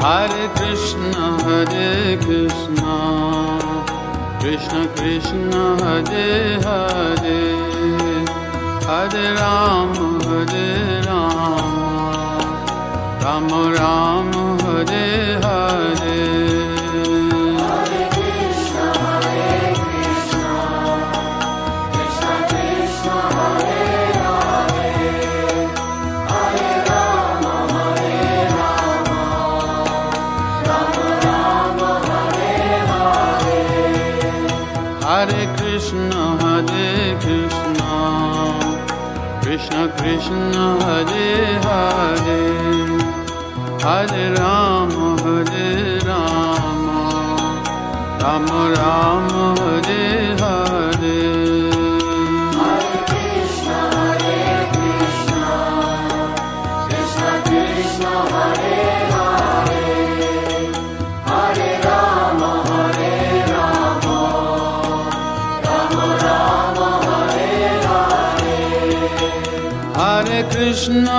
Hare Krishna, Krishna Krishna, Hare Hare, Hare Rama, Rama Rama, Hare Hare. Hare Krishna, Krishna Krishna, Hare Hare, Hare Rama, Rama Rama, Hare Hare. Hare Krishna, Krishna Krishna, Hare Hare, Hare Rama, Rama Rama, Hare Hare. Hare Krishna,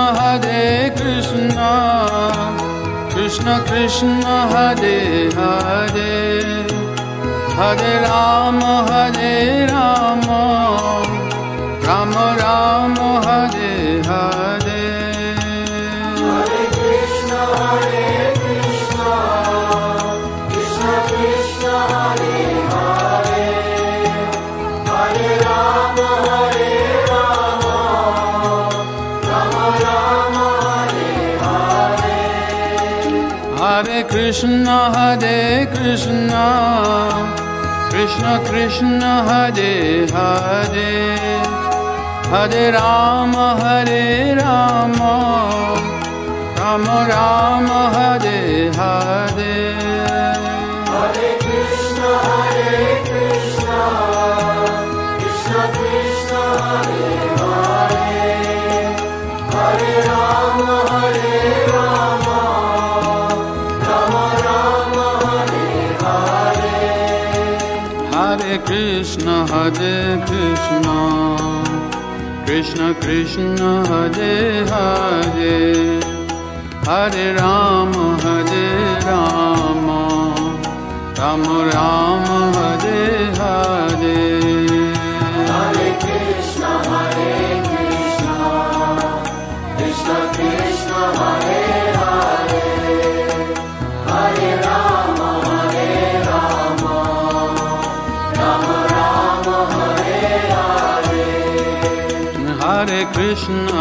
Krishna Krishna, Hare Hare, Hare Rama, Rama Rama, Hare Hare. Hare Krishna, Krishna Krishna, Hare Hare, Hare Rama, Rama Rama, Hare Hare. Hare Krishna, Krishna Krishna, Hare Hare, Hare Rama, Rama Rama, Hare Hare. Hare Krishna, Krishna Krishna, Hare Hare, Hare Rama, Rama Rama, Hare Hare. Hare Krishna, Krishna Krishna, Hare Hare, Hare Rama, Rama Rama, Hare Hare. Hare Krishna, Krishna Krishna, Hare Hare, Hare Rama, Rama Rama, Hare Hare. Hare Krishna, Krishna Krishna, Hare Hare, Hare Rama, Rama Rama, Hare Hare. Hare Krishna,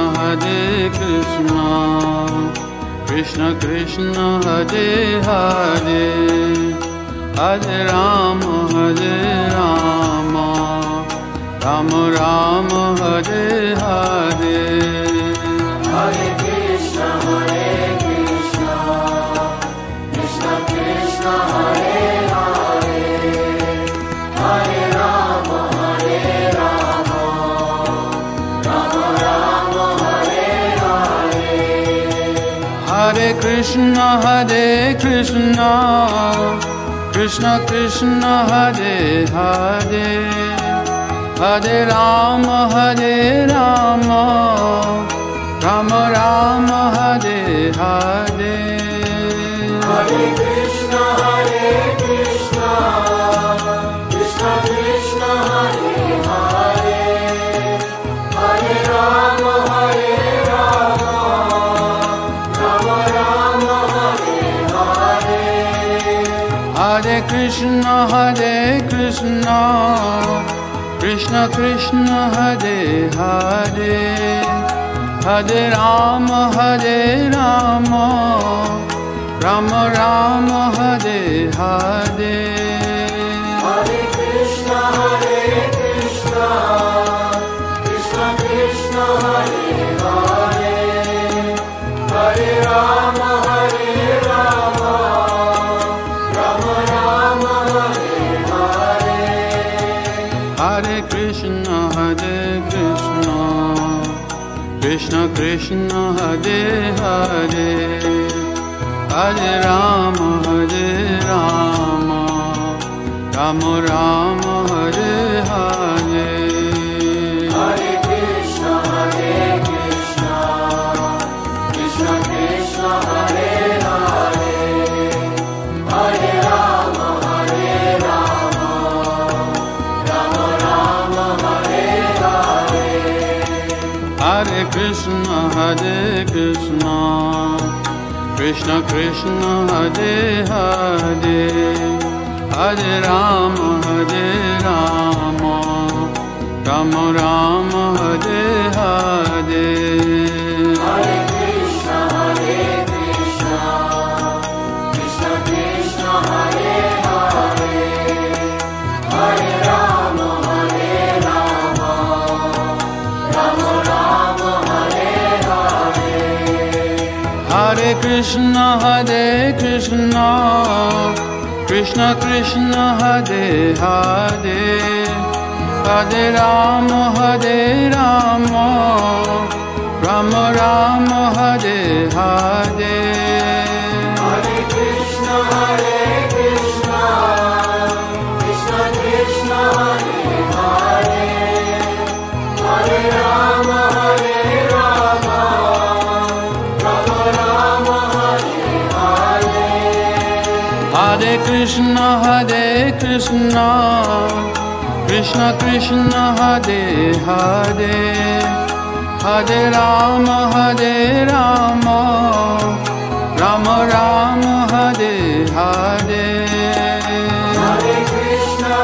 Krishna Krishna, Hare Hare, Hare Rama, Rama Rama, Hare Hare. Hare Krishna, Krishna Krishna, Hare Hare, Hare Rama, Rama Rama, Hare Hare. Hare Krishna, Krishna Krishna, Hare Hare, Hare Rama, Rama Rama, Hare Hare. Hare Krishna, Krishna Krishna, Hare Hare, Hare Rama, Rama Rama, Hare Hare. Hare Krishna, Krishna Krishna, Hare Hare, Hare Rama, Rama Rama, Hare Hare. Hare Krishna, Krishna Krishna, Hare Hare, Hare Rama, Rama Rama, Hare Hare. Hare Krishna, Krishna Krishna, Hare Hare, Hare Rama, Rama Rama, Hare Hare. Hare Krishna, Krishna Krishna, Hare Hare, Krishna, Krishna Krishna Hare Hare, Hare Rama, Rama Rama Hare Hare. Hare Krishna, Krishna Krishna Hare Hare, Hare Rama, Rama Rama Hare Hare. Hare Krishna, Krishna Krishna Hare Hare, Hare Rama, Rama Rama Hare Hare. Hare Krishna, Krishna Krishna Hare Hare, Hare Rama, Rama Rama Hare Hare. Hare Krishna, Krishna Krishna Hare Hare, Hare Rama, Rama Rama Hare Hare. Hare Krishna,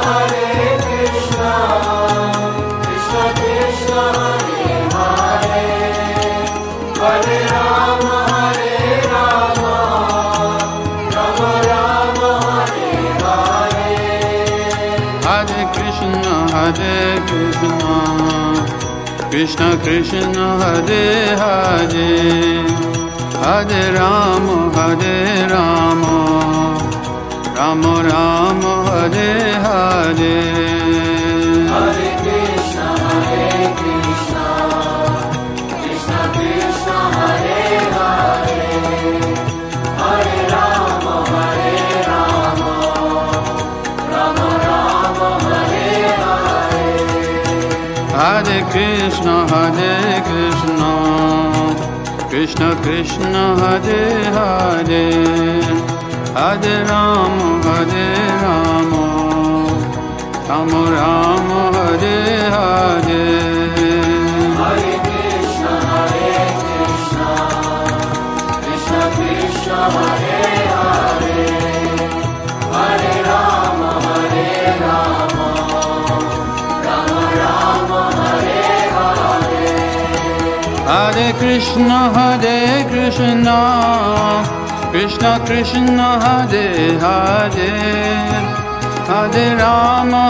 Krishna Krishna Hare Hare, Hare Rama, Rama Rama Hare Hare. Hare Krishna, Krishna Krishna Hare Hare, Hare Rama, Rama Rama Hare Hare. Hare Krishna, Krishna Krishna Hare Hare, Hare Rama, Rama Rama Hare Hare. Hare Krishna, Krishna Krishna Hare Hare, Hare Rama, Rama Rama Hare Hare. Hare Krishna, Krishna Krishna Hare Hare, Hare Rama, Rama Rama Hare Hare. Hare Krishna, Krishna Krishna Hare Hare, Hare Rama,